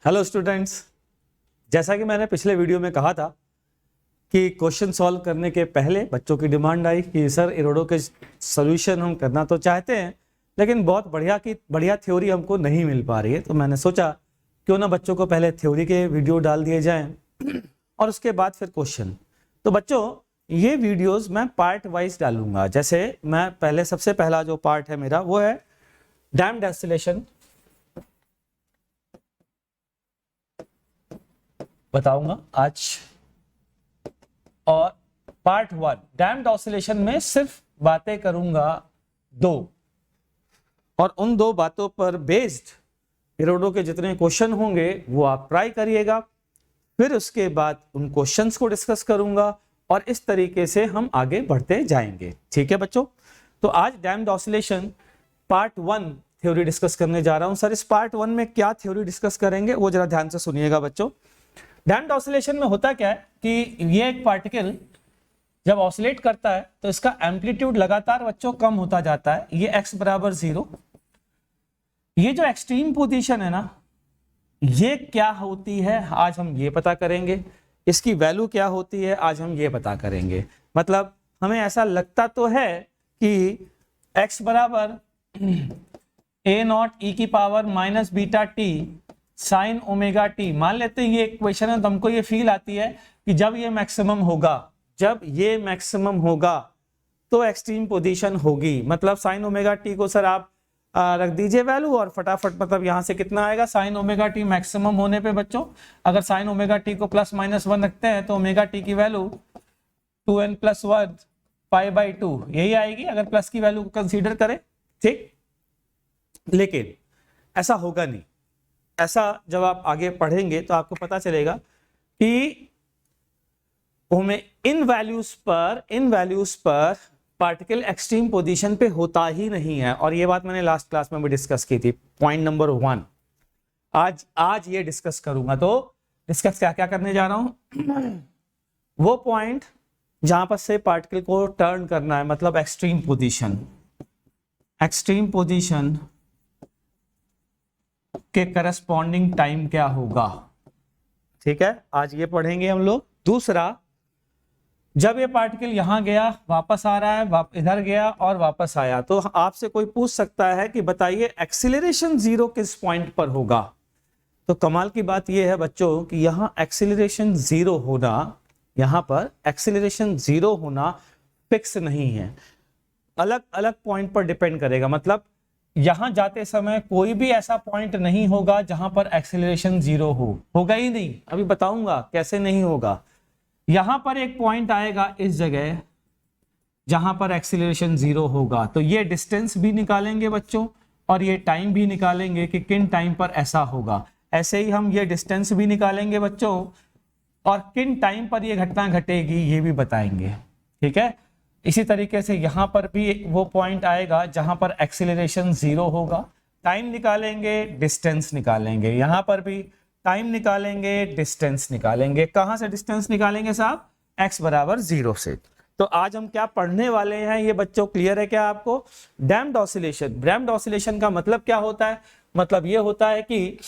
Hello students, जैसा कि मैंने पिछले वीडियो में कहा था कि क्वेश्चन सॉल्व करने के पहले बच्चों की डिमांड आई कि सर इरोडो के सॉल्यूशन हम करना तो चाहते हैं लेकिन बहुत बढ़िया थ्योरी हमको नहीं मिल पा रही है। तो मैंने सोचा क्यों ना बच्चों को पहले थ्योरी के वीडियो डाल दिए जाएं और उसके बाद फिर क्वेश्चन। तो बच्चों ये वीडियोस मैं पार्ट वाइज डालूंगा। जैसे मैं पहले सबसे पहला जो पार्ट है मेरा वो है डैम्ड ऑसिलेशन बताऊंगा आज, और पार्ट 1 डैम्ड ऑसिलेशन में सिर्फ बातें करूंगा दो, और उन दो बातों पर बेस्ड इरोडो के जितने क्वेश्चन होंगे वो आप ट्राई करिएगा। फिर उसके बाद उन क्वेश्चंस को डिस्कस करूंगा और इस तरीके से हम आगे बढ़ते जाएंगे। ठीक है बच्चों, तो आज damped oscillation part 1 theory discuss करने जा रहा हूं। सर इस पार्ट 1 में क्या थ्योरी डिस्कस करेंगे वो जरा ध्यान से सुनिएगा बच्चों। डैम्ड ऑसिलेशन में होता क्या है कि ये एक पार्टिकल जब ऑसिलेट करता है तो इसका एम्पलीट्यूड लगातार बच्चों कम होता जाता है। ये x बराबर 0, ये जो एक्सट्रीम पोजीशन है ना ये क्या होती है आज हम ये पता करेंगे। इसकी वैल्यू क्या होती है आज हम ये पता करेंगे। मतलब हमें ऐसा लगता तो है कि x बराबर a0 e की power minus beta T sine omega T, मान लेते हैं ये इक्वेशन है, तो हमको ये फील आती है कि जब ये मैक्सिमम होगा तो एक्सट्रीम पोजीशन होगी। मतलब साइन ओमेगा टी को सर आप रख दीजिए वैल्यू और फटाफट मतलब यहां से कितना आएगा साइन ओमेगा टी मैक्सिमम होने पे बच्चों, अगर साइन ओमेगा टी को +-1 रखते हैं तो ओमेगा टी की वैल्यू 2n+1 π/2 यही आएगी अगर प्लस की वैल्यू को कंसीडर करें। ठीक, लेकिन ऐसा होगा नहीं। ऐसा जब आप आगे पढ़ेंगे तो आपको पता चलेगा कि इन वैल्यूज पर पार्टिकल एक्सट्रीम पोजीशन पे होता ही नहीं है। और ये बात मैंने लास्ट क्लास में भी डिस्कस की थी, पॉइंट नंबर 1। आज ये डिस्कस करूंगा। तो डिस्कस क्या क्या करने जा रहा हूं, वो पॉइंट जहां पर से पार्टिकल को टर्न करना है, मतलब एक्सट्रीम पोजीशन के करस्पॉन्डिंग टाइम क्या होगा। ठीक है, आज ये पढ़ेंगे हम लोग। दूसरा, जब ये पार्टिकल यहां गया वापस आ रहा है, इधर गया और वापस आया, तो आपसे कोई पूछ सकता है कि बताइए एक्सीलरेशन 0 किस पॉइंट पर होगा। तो कमाल की बात यह है बच्चों कि यहां एक्सीलरेशन 0 होना, यहां पर एक्सीलरेशन 0 होना फिक्स नहीं है, अलग अलग पॉइंट पर डिपेंड करेगा। मतलब यहां जाते समय कोई भी ऐसा पॉइंट नहीं होगा जहां पर एक्सीलरेशन 0 होगा ही नहीं। अभी बताऊंगा कैसे नहीं होगा। यहां पर एक पॉइंट आएगा इस जगह जहां पर एक्सीलरेशन 0 होगा, तो ये डिस्टेंस भी निकालेंगे बच्चों और ये टाइम भी निकालेंगे कि किन टाइम पर ऐसा होगा। ऐसे ही हम ये डिस्टेंस भी निकालेंगे बच्चों और किन टाइम पर ये घटना घटेगी ये भी बताएंगे। ठीक है, इसी तरीके से यहां पर भी वो पॉइंट आएगा जहां पर एक्सीलरेशन 0 होगा, टाइम निकालेंगे, डिस्टेंस निकालेंगे। यहां पर भी टाइम निकालेंगे, डिस्टेंस निकालेंगे। कहां से डिस्टेंस निकालेंगे साहब, x बराबर 0 से। तो आज हम क्या पढ़ने वाले हैं ये बच्चों क्लियर है क्या आपको। डैम्ड ऑसिलेशन का मतलब क्या होता है, मतलब ये होता है कि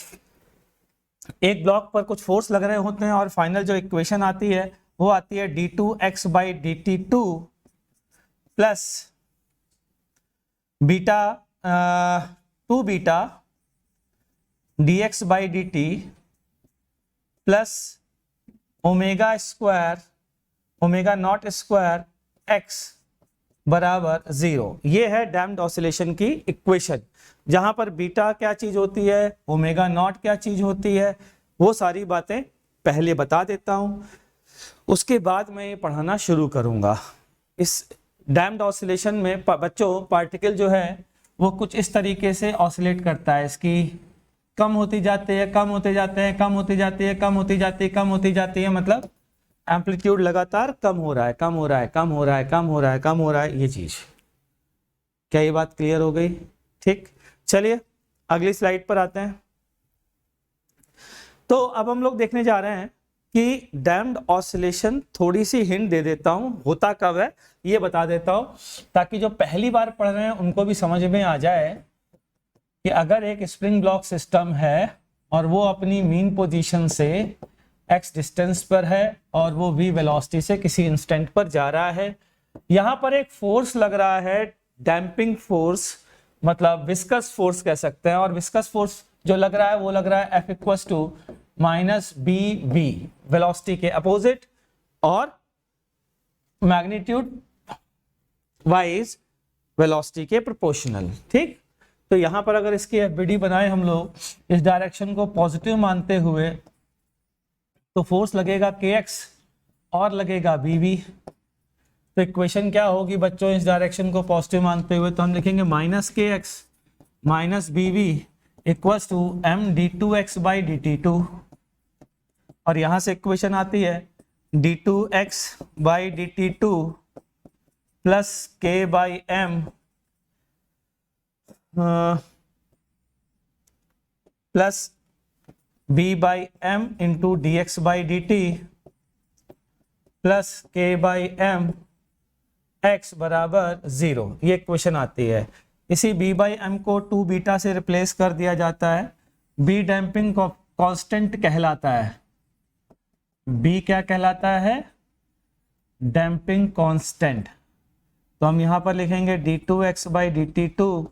एक ब्लॉक पर कुछ फोर्स लग रहे होते हैं और फाइनल जो इक्वेशन आती है वो आती है d2x/dt2 plus beta 2 beta dx/dt plus omega not square x बराबर 0। ये है डैम्ड ऑसिलेशन की इक्वेशन, जहां पर बीटा क्या चीज होती है, ओमेगा नॉट क्या चीज होती है, वो सारी बातें पहले बता देता हूं, उसके बाद मैं ये पढ़ाना शुरू करूंगा। इस डैम्ड ऑसिलेशन में बच्चों पार्टिकल जो है वो कुछ इस तरीके से ऑसिलेट करता है। इसकी कम होती जाती है, मतलब एम्पलीट्यूड लगातार कम हो रहा है। ये चीज क्या, ये बात क्लियर हो गई। ठीक, चलिए अगली स्लाइड पर आते हैं। तो अब हम लोग देखने जा रहे हैं कि डैम्ड ऑसिलेशन, थोड़ी सी हिंट दे देता हूं, होता कब है ये बता देता हूं ताकि जो पहली बार पढ़ रहे हैं उनको भी समझ में आ जाए कि अगर एक स्प्रिंग ब्लॉक सिस्टम है और वो अपनी मीन पोजीशन से x डिस्टेंस पर है और वो v वेलोसिटी से किसी इंस्टेंट पर जा रहा है। यहां पर एक फोर्स लग रहा है, डैम्पिंग फोर्स, मतलब विस्कस फोर्स कह सकते हैं, और विस्कस फोर्स जो लग रहा है वो लग रहा है F equals to minus B V, velocity के अपोजिट और मैग्नीट्यूड वाइज वेलोसिटी के प्रोपोर्शनल। ठीक, तो यहां पर अगर इसकी एफबीडी बनाए हम लोग इस डायरेक्शन को पॉजिटिव मानते हुए, तो फोर्स लगेगा kx और लगेगा bv। तो इक्वेशन क्या होगी बच्चों इस डायरेक्शन को पॉजिटिव मानते हुए? तो हम लिखेंगे minus kx minus bv equals to m d2x by dt2, और यहां से इक्वेशन आती है d2x by dt2 plus k by m plus b by m into D X by D T plus K by m x बराबर 0। ये question आती है। इसी b बाई m को 2 बीटा से रिप्लेस कर दिया जाता है। b डैम्पिंग कांस्टेंट कहलाता है। b क्या कहलाता है? Damping constant. तो हम यहां पर लिखेंगे d2x by dt2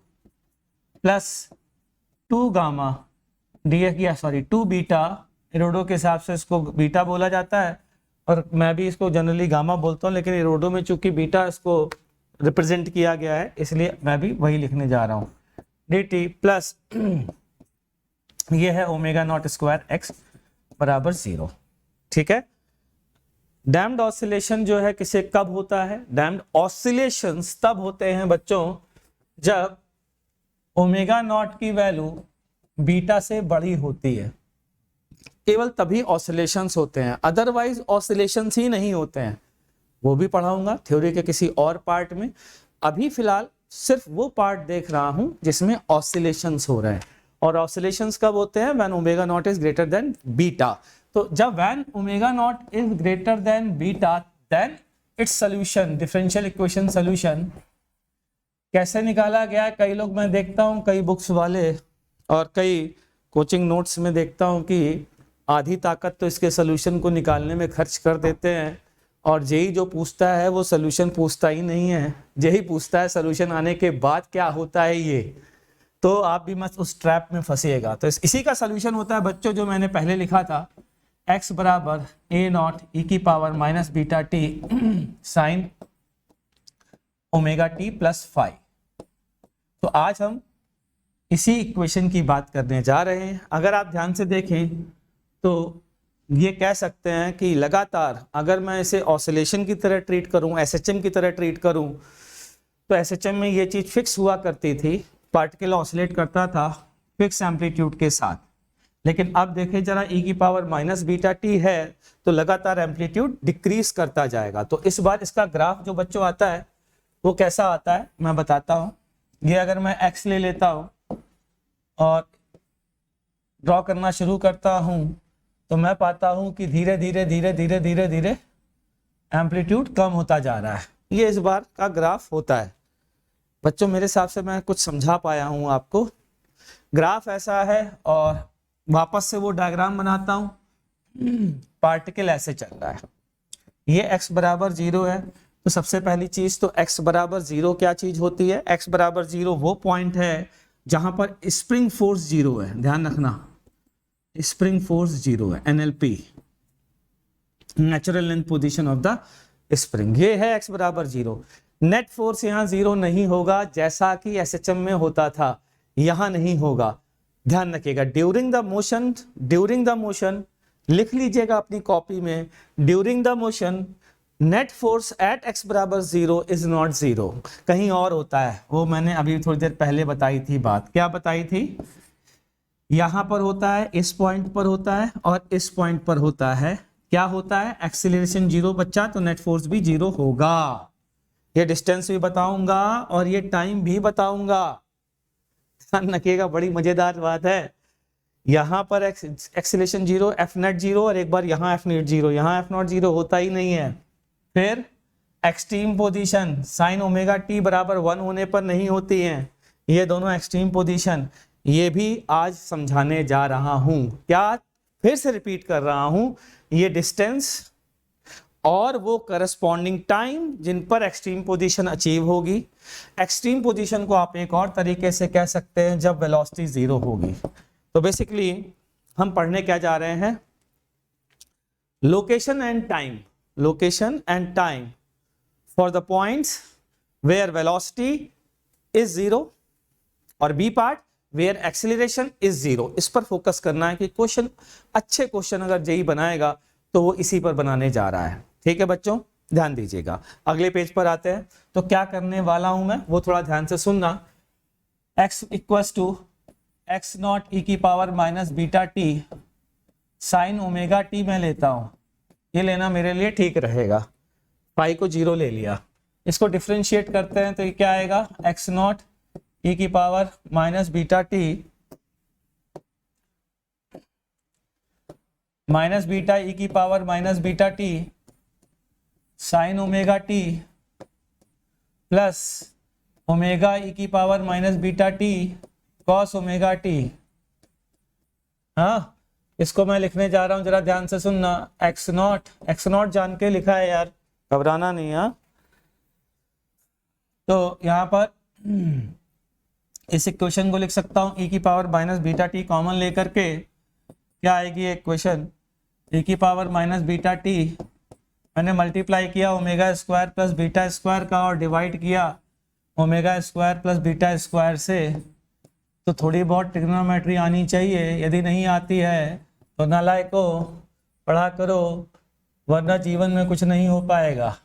plus 2 gamma D या सॉरी 2 बीटा, इरोडो के हिसाब से इसको बीटा बोला जाता है और मैं भी इसको जनरली गामा बोलता हूँ, लेकिन इरोडो में चूंकि बीटा इसको रिप्रेजेंट किया गया है इसलिए मैं भी वही लिखने जा रहा हूँ, डी टी प्लस ये है ओमेगा नॉट स्क्वायर एक्स बराबर 0। ठीक है। डैम्ड ऑसिलेशन जो है किसे कब होता है? डैम्ड ऑसिलेशंस तब होते हैं बच्चों जब ओमेगा नॉट की वैल्यू बीटा से बड़ी होती है, केवल तभी ऑसिलेशंस होते हैं, अदरवाइज ऑसिलेशंस ही नहीं होते हैं। वो भी पढ़ाऊंगा थ्योरी के किसी और पार्ट में। अभी फिलहाल सिर्फ वो पार्ट देख रहा हूं जिसमें ऑसिलेशंस हो रहे हैं। और ऑसिलेशंस कब होते हैं? When omega not is greater than beta. तो जब when omega not is greater than beta then its solution, differential equation solution कैसे निकाला गया है? कई लोग मैं देखता हूं, कई बुक्स वाले और कई कोचिंग नोट्स में देखता हूं कि आधी ताकत तो इसके सोल्यूशन को निकालने में खर्च कर देते हैं, और जेई जो पूछता है वो सोल्यूशन पूछता ही नहीं है। जेई पूछता है सोल्यूशन आने के बाद क्या होता है ये। तो आप भी मत उस ट्रैप में फंसिएगा। तो इसी का सोल्यूशन होता है बच्चों जो मैंने पहले लिखा था, x बराबर a नॉट ई की power minus beta T sine omega T plus 5। तो आज हम इसी इक्वेशन की बात करने जा रहे हैं। अगर आप ध्यान से देखें तो ये कह सकते हैं कि लगातार अगर मैं इसे ऑसिलेशन की तरह ट्रीट करूं, एसएचएम की तरह ट्रीट करूं, तो एसएचएम में ये चीज़ फिक्स हुआ करती थी, पार्टिकल ऑसिलेट करता था फिक्स एम्पलीट्यूड के साथ। लेकिन अब देखें जरा e की पावर माइनस बीटा टी है तो लगातार एम्पलीट्यूड डिक्रीज करता जाएगा। तो इस बार इसका ग्राफ जो बच्चों आता है वो कैसा आता है मैं बताता हूँ। ये अगर मैं x ले लेता हूँ और ड्रॉ करना शुरू करता हूँ तो मैं पाता हूँ कि धीरे धीरे धीरे धीरे धीरे धीरे एम्पलीट्यूड कम होता जा रहा है। ये इस बार का ग्राफ होता है बच्चों। मेरे हिसाब से मैं कुछ समझा पाया हूँ आपको। ग्राफ ऐसा है और वापस से वो डायग्राम बनाता हूँ। पार्टिकल ऐसे चल रहा है, ये x बराबर 0 है। तो सबसे पहली चीज तो x बराबर 0 क्या चीज होती है? x बराबर 0 वो पॉइंट है जहां पर स्प्रिंग फोर्स 0 है। ध्यान रखना, स्प्रिंग फोर्स 0 है, NLP, natural length position of the spring. ये है x बराबर 0। नेट फोर्स यहाँ 0 नहीं होगा जैसा कि एसएचएम में होता था, यहां नहीं होगा। ध्यान रखिएगा, ड्यूरिंग द मोशन लिख लीजिएगा अपनी कॉपी में, during the motion net force at x बराबर 0 इज नॉट 0, कहीं और होता है। वो मैंने अभी थोड़ी देर पहले बताई थी बात। क्या बताई थी? यहां पर होता है, इस पॉइंट पर होता है और इस पॉइंट पर होता है। क्या होता है? एक्सीलरेशन 0 बच्चा, तो नेट फोर्स भी 0 होगा। ये डिस्टेंस भी बताऊंगा और ये टाइम भी बताऊंगा। ध्यान रखिएगा, बड़ी मजेदार बात है। यहां पर एक्सीलरेशन 0, एफ नेट 0 और एक बार यहाँ एफ नेट 0, यहाँ एफ नॉट 0 होता ही नहीं है। फिर extreme position sign omega T बराबर 1 होने पर नहीं होती है, ये दोनों एक्सट्रीम पोजीशन। ये भी आज समझाने जा रहा हूं। क्या, फिर से रिपीट कर रहा हूं, ये डिस्टेंस और वो करस्पॉन्डिंग टाइम जिन पर एक्सट्रीम पोजीशन अचीव होगी। एक्सट्रीम पोजीशन को आप एक और तरीके से कह सकते हैं जब वेलोसिटी जीरो होगी। तो बेसिकली हम पढ़ने क्या जा रहे हैं, location and time, location and time for the points where velocity is zero, और B part where acceleration is zero. इस पर फोकस करना है कि क्वेश्चन, अच्छे क्वेश्चन अगर जेई बनाएगा तो वो इसी पर बनाने जा रहा है। ठीक है बच्चों, ध्यान दीजिएगा। अगले पेज पर आते हैं। तो क्या करने वाला हूं मैं वो थोड़ा ध्यान से सुनना। x equals to X naught E की power minus beta T sine omega T मैं लेता हूं, ये लेना मेरे लिए ठीक रहेगा। पाई को जीरो ले लिया, इसको डिफ्रेंशिएट करते हैं तो ये क्या आएगा, एक्स नॉट ई की power minus beta T minus beta E की power minus beta T sine omega T plus omega E की power minus beta T cos omega T. हाँ, इसको मैं लिखने जा रहा हूं, जरा ध्यान से सुनना। एक्स नॉट जान के लिखा है यार, घबराना नहीं। हाँ, तो यहां पर इस इक्वेशन को लिख सकता हूं ई की power minus beta T common लेकर के क्या आएगी इक्वेशन, ई की पावर माइनस बीटा टी मैंने मल्टीप्लाई किया omega square plus beta square का और डिवाइड किया omega square plus beta square से। तो थोड़ी बहुत ट्रिग्नोमेट्री आनी चाहिए, यदि नहीं आती है तो नालायको पढ़ा करो, वरना जीवन में कुछ नहीं हो पाएगा।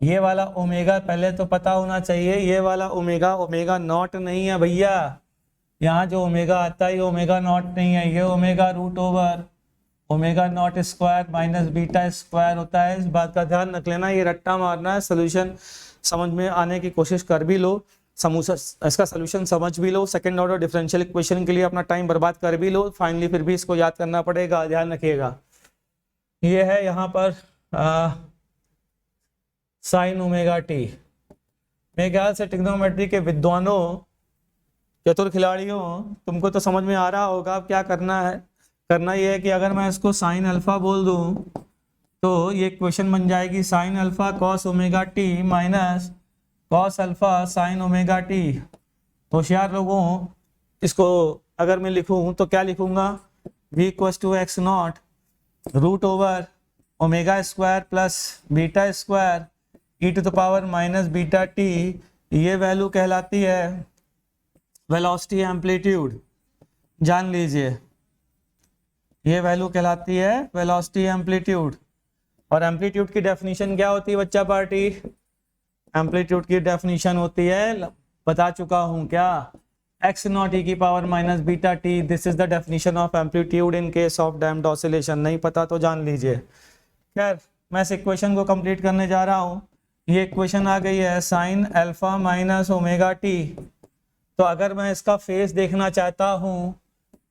ये वाला ओमेगा पहले तो पता होना चाहिए, ये वाला ओमेगा ओमेगा नॉट नहीं है भैया। यहाँ जो ओमेगा आता है ये ओमेगा नॉट नहीं है, ये omega root over omega not square minus beta square होता है। इस बात का ध्यान रख लेना, ये रट्टा मारना है। सोल्यूशन समझ में आने की कोशिश कर भी लो, इसका सोल्यूशन समझ भी लो, सेकंड ऑर्डर डिफरेंशियल इक्वेशन के लिए अपना टाइम बर्बाद कर भी लो, फाइनली फिर भी इसको याद करना पड़ेगा। ध्यान रखिएगा, ये है यहाँ पर साइन ओमेगा टी। मेरे ख्याल से ट्रिग्नोमेट्री के विद्वानों, चतुर खिलाड़ियों, तुमको तो समझ में आ रहा होगा अब क्या करना है। करना ये है कि अगर मैं इसको साइन अल्फा बोल दूं तो ये इक्वेशन बन जाएगी sine alpha cos omega T minus cos alpha sign omega T. होशियार लोगों, इसको अगर मैं लिखूं तो क्या लिखूंगा, v equals to X not root over omega square plus beta square E to the power minus beta T. ये वैल्यू कहलाती है वेलोसिटी एम्पलीट्यूड, जान लीजिए, ये वैल्यू कहलाती है वेलोसिटी एम्पलीट्यूड। और एम्पलीट्यूड की डेफिनेशन क्या होती है बच्चा पार्टी, एम्पलीट्यूड की डेफिनेशन होती है, बता चुका हूं क्या, एक्स नॉट ई की power minus beta T. This is the definition of amplitude in case of damped oscillation. नहीं पता तो जान लीजिए। खैर, मैं इस इक्वेशन को कंप्लीट करने जा रहा हूं। ये इक्वेशन आ गई है sign alpha minus omega T. तो अगर मैं इसका फेस देखना चाहता हूं,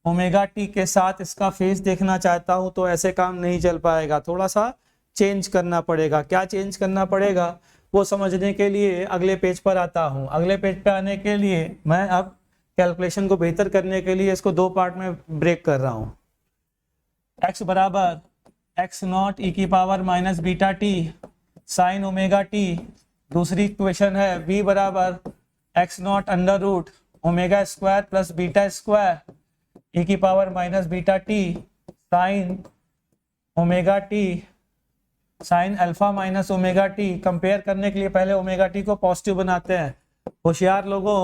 ओमेगा टी के साथ इसका फेस देखना चाहता हूं, तो ऐसे काम नहीं चल पाएगा, थोड़ा सा चेंज करना पड़ेगा। क्या चेंज करना पड़ेगा वो समझने के लिए अगले पेज पर आता हूं। अगले पेज पर आने के लिए मैं अब कैलकुलेशन को बेहतर करने के लिए इसको दो पार्ट में ब्रेक कर रहा हूं। x बराबर एक्स नॉट ई की power minus beta T sine omega T. दूसरी इक्वेशन है v बराबर X naught under root omega square plus beta square E की power minus beta T sine omega T sine alpha minus omega T. Compare करने के लिए पहले omega T को positive बनाते हैं। होशियार लोगों,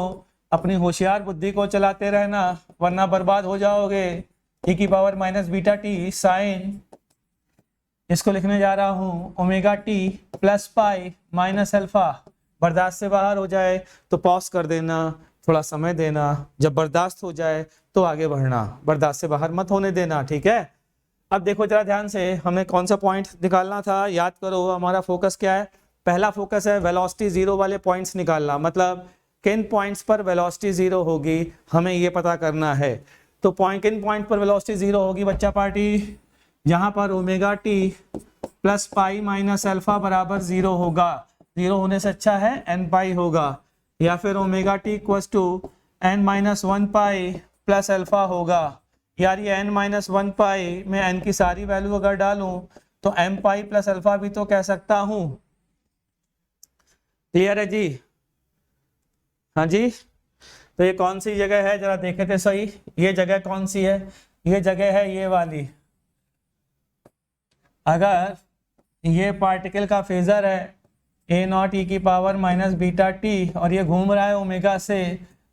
अपनी होशियार बुद्धि को चलाते रहना, वरना बर्बाद हो जाओगे। ई की power minus beta T sine, इसको लिखने जा रहा हूं omega T plus pi minus alpha. बर्दाश्त से बाहर हो जाए तो पॉज कर देना, थोड़ा समय देना, जब बर्दाश्त हो जाए तो आगे बढ़ना, बर्दाश्त से बाहर मत होने देना। ठीक है, अब देखो जरा ध्यान से, हमें कौन सा पॉइंट निकालना था, याद करो। हमारा फोकस क्या है, पहला फोकस है वेलोसिटी जीरो वाले पॉइंट्स निकालना, मतलब किन पॉइंट्स पर वेलोसिटी जीरो होगी हमें ये पता करना है। तो किन पॉइंट पर वेलोसिटी जीरो होगी बच्चा पार्टी, जहां पर omega T plus pi minus alpha बराबर जीरो होगा। जीरो होने से अच्छा है एन पाई होगा, या फिर omega t equals to n minus 1 pi plus alpha होगा। यार ये n माइनस 1 पाई में n की सारी वैल्यू अगर डालूं तो m पाई प्लस अल्फा भी तो कह सकता हूं। क्लियर है जी? हाँ जी। तो ये कौन सी जगह है जरा देखे थे सही, ये जगह कौन सी है? ये जगह है ये वाली। अगर ये पार्टिकल का फेजर है ए नॉट ई की पावर माइनस बीटा टी और ये घूम रहा है ओमेगा से,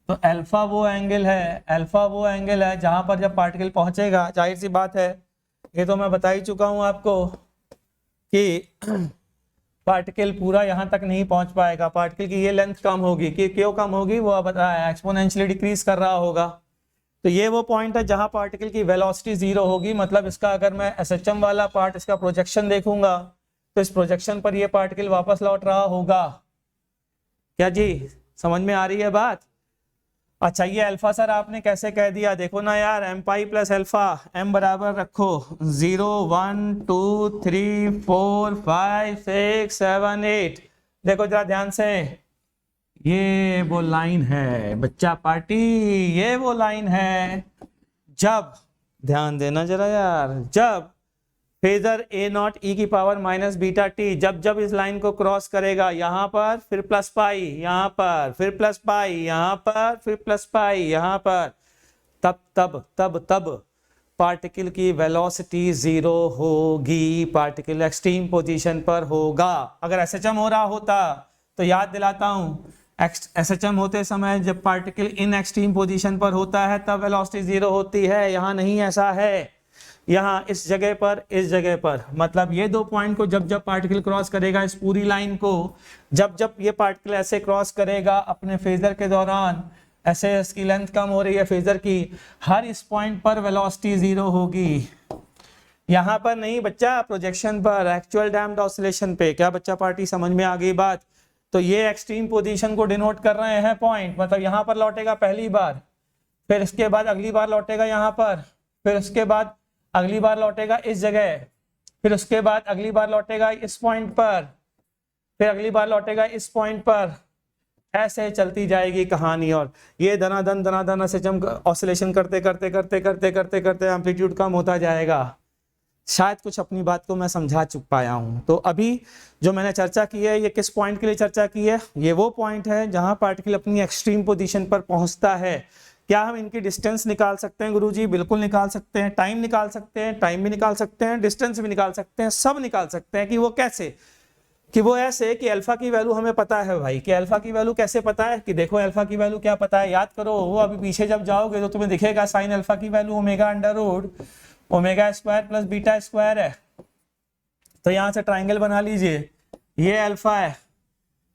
तो अल्फा वो एंगल है, अल्फा वो एंगल है जहां पर जब पार्टिकल पहुंचेगा, जाहिर सी बात है ये तो मैं बता ही चुका हूं आपको कि पार्टिकल पूरा यहां तक नहीं पहुंच पाएगा, पार्टिकल की ये लेंथ कम होगी। कि क्यों कम होगी वो बताया, एक्सपोनेंशियली डिक्रीज कर रहा होगा। तो ये वो पॉइंट है जहां पार्टिकल की वेलोसिटी जीरो होगी। मतलब इसका अगर मैं एसएचएम वाला पार्ट, इसका प्रोजेक्शन देखूंगा तो इस प्रोजेक्शन पर ये पार्टिकल वापस लौट रहा होगा। क्या जी समझ में आ रही है बात? अच्छा ये अल्फा सर आपने कैसे कह दिया? देखो ना यार, m pi plus alpha, m बराबर रखो 0 1 2 3 4 5 6 7 8। देखो जरा ध्यान से, ये वो लाइन है बच्चा पार्टी, ये वो लाइन है जब, ध्यान देना जरा यार, जब फेजर ए नॉट ई की पावर माइनस बीटा टी जब जब इस लाइन को क्रॉस करेगा, यहां पर फिर प्लस पाई, यहां पर फिर प्लस पाई, यहां पर फिर प्लस पाई, यहां पर, तब तब तब तब पार्टिकल की वेलोसिटी जीरो होगी, पार्टिकल एक्सट्रीम पोजीशन पर होगा। अगर एसएचएम हो रहा होता तो याद दिलाता हूं, एसएचएम होते समय जब पार्टिकल इन एक्सट्रीम पोजीशन पर होता है तब वेलोसिटी जीरो होती है। यहां नहीं ऐसा है, यहाँ इस जगह पर, इस जगह पर, मतलब ये दो पॉइंट को जब जब पार्टिकल क्रॉस करेगा, इस पूरी लाइन को जब जब ये पार्टिकल ऐसे क्रॉस करेगा अपने फेजर के दौरान, ऐसे इसकी लेंथ कम हो रही है फेजर की, हर इस पॉइंट पर वेलोसिटी जीरो होगी। यहाँ पर नहीं बच्चा, प्रोजेक्शन पर, एक्चुअल डैम्प्ड ऑसिलेशन पे। क्या बच्चा पार्टी समझ में आ गई बात? तो ये एक्सट्रीम पोजीशन को डिनोट कर रहे हैं पॉइंट, मतलब यहाँ पर लौटेगा पहली बार, फिर इसके बाद अगली बार लौटेगा यहाँ पर, फिर उसके बाद अगली बार लौटेगा इस जगह, फिर उसके बाद अगली बार लौटेगा इस पॉइंट पर, फिर अगली बार लौटेगा इस पॉइंट पर। ऐसे चलती जाएगी कहानी और ये धनाधन एसएचएम ऑसिलेशन करते करते करते करते करते करते एम्पलीट्यूड कम होता जाएगा। शायद कुछ अपनी बात को मैं समझा चुक पाया हूं। तो अभी जो मैंने चर्चा की है, ये किस पॉइंट के लिए चर्चा की है? ये वो पॉइंट है जहां पार्टिकल अपनी एक्सट्रीम पोजीशन पर पहुंचता है। क्या हम इनकी डिस्टेंस निकाल सकते हैं गुरुजी? बिल्कुल निकाल सकते हैं। टाइम निकाल सकते हैं, टाइम भी निकाल सकते हैं, डिस्टेंस भी निकाल सकते हैं, सब निकाल सकते हैं। कि वो कैसे? कि वो ऐसे कि अल्फा की वैल्यू हमें पता है भाई। कि अल्फा की वैल्यू कैसे पता है? कि देखो अल्फा की वैल्यू क्या पता है, याद करो। वो अभी पीछे जब जाओगे तो तुम्हें दिखेगा साइन अल्फा की value omega under root omega square plus beta square है। तो यहां से ट्राइंगल बना लीजिए, ये अल्फा है,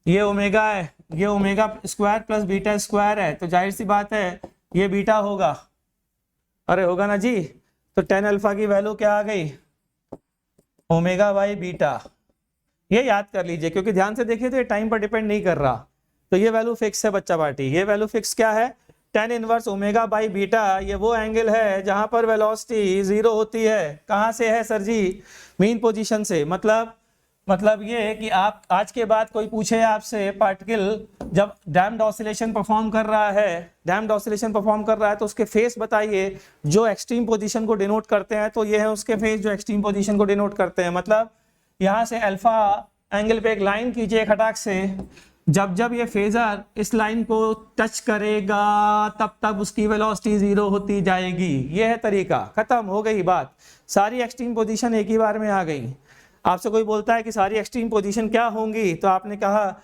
ये ओमेगा है, ये omega square plus beta square है। तो जाहिर सी बात है ये बीटा होगा। अरे होगा ना जी। तो टेन अल्फा की वैल्यू क्या आ गई? Omega by beta. ये याद कर लीजिए, क्योंकि ध्यान से देखिए तो ये टाइम पर डिपेंड नहीं कर रहा। तो ये वैल्यू फिक्स है बच्चा पार्टी। ये वैल्यू फिक्स क्या है? Ten inverse omega by beta. ये वो एंगल है जहां पर वेलोसिटी जीरो होती है। कहां से है सर जी? मीन पोजीशन से। मतलब ये कि आप आज के बाद कोई पूछे आपसे पार्टिकल जब डैम्प्ड ऑसिलेशन परफॉर्म कर रहा है, तो उसके फेस बताइए जो एक्सट्रीम पोजीशन को डिनोट करते हैं। तो ये है उसके फेस जो एक्सट्रीम पोजीशन को डिनोट करते हैं। मतलब यहाँ से अल्फा एंगल पे एक लाइन कीजिए खटाक से, जब जब ये फेजर इस लाइन को टच करेगा तब तब उसकी वेलोसिटी जीरो होती जाएगी। ये है तरीका, खत्म हो गई बात। सारी एक्सट्रीम पोजीशन एक ही बार में आ गई। आपसे कोई बोलता है कि सारी एक्सट्रीम पोजीशन क्या होंगी, तो आपने कहा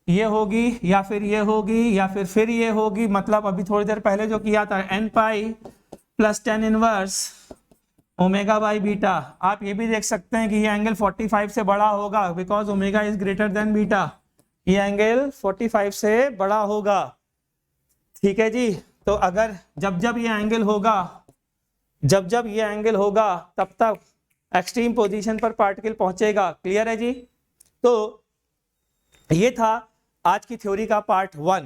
ये होगी या फिर ये होगी या फिर ये होगी। मतलब अभी थोड़ी देर पहले जो किया था n pi plus tan inverse omega by beta. आप ये भी देख सकते हैं कि ये एंगल 45 से बड़ा होगा, because omega is greater than beta. ये एंगल 45 से बड़ा होगा। ठीक है जी। तो अगर जब जब ये एंगल होगा तब तक एक्सट्रीम पोजीशन पर पार्टिकल पहुंचेगा। क्लियर है जी। तो ये था आज की थ्योरी का पार्ट 1।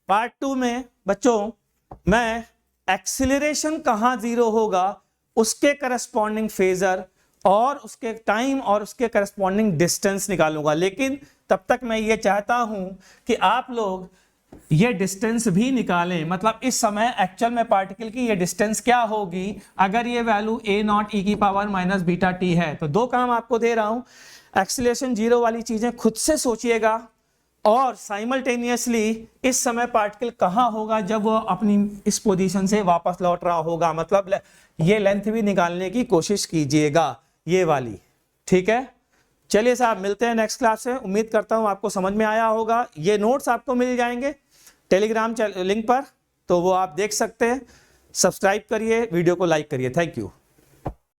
पार्ट 2 में बच्चों मैं एक्सीलरेशन कहां जीरो होगा उसके करस्पॉन्डिंग फेजर और उसके टाइम और उसके करस्पॉन्डिंग डिस्टेंस निकालूंगा। लेकिन तब तक मैं ये चाहता हूं कि आप लोग ये डिस्टेंस भी निकालें, मतलब इस समय एक्चुअल में पार्टिकल की ये डिस्टेंस क्या होगी अगर ये वैल्यू a नॉट e की पावर माइनस बीटा टी है। तो दो काम आपको दे रहा हूं, एक्सीलरेशन जीरो वाली चीजें खुद से सोचिएगा और साइमल्टेनियसली इस समय पार्टिकल कहां होगा जब वो अपनी इस पोजीशन से वापस लौट रहा होगा, मतलब ये लेंथ भी निकालने की कोशिश कीजिएगा, ये वाली। ठीक है, चलिए साहब मिलते हैं नेक्स्ट क्लास से। उम्मीद करता हूं आपको समझ में आया होगा। ये नोट्स आपको मिल जाएंगे टेलीग्राम लिंक पर, तो वो आप देख सकते हैं। सब्सक्राइब करिए, वीडियो को लाइक करिए। Thank you.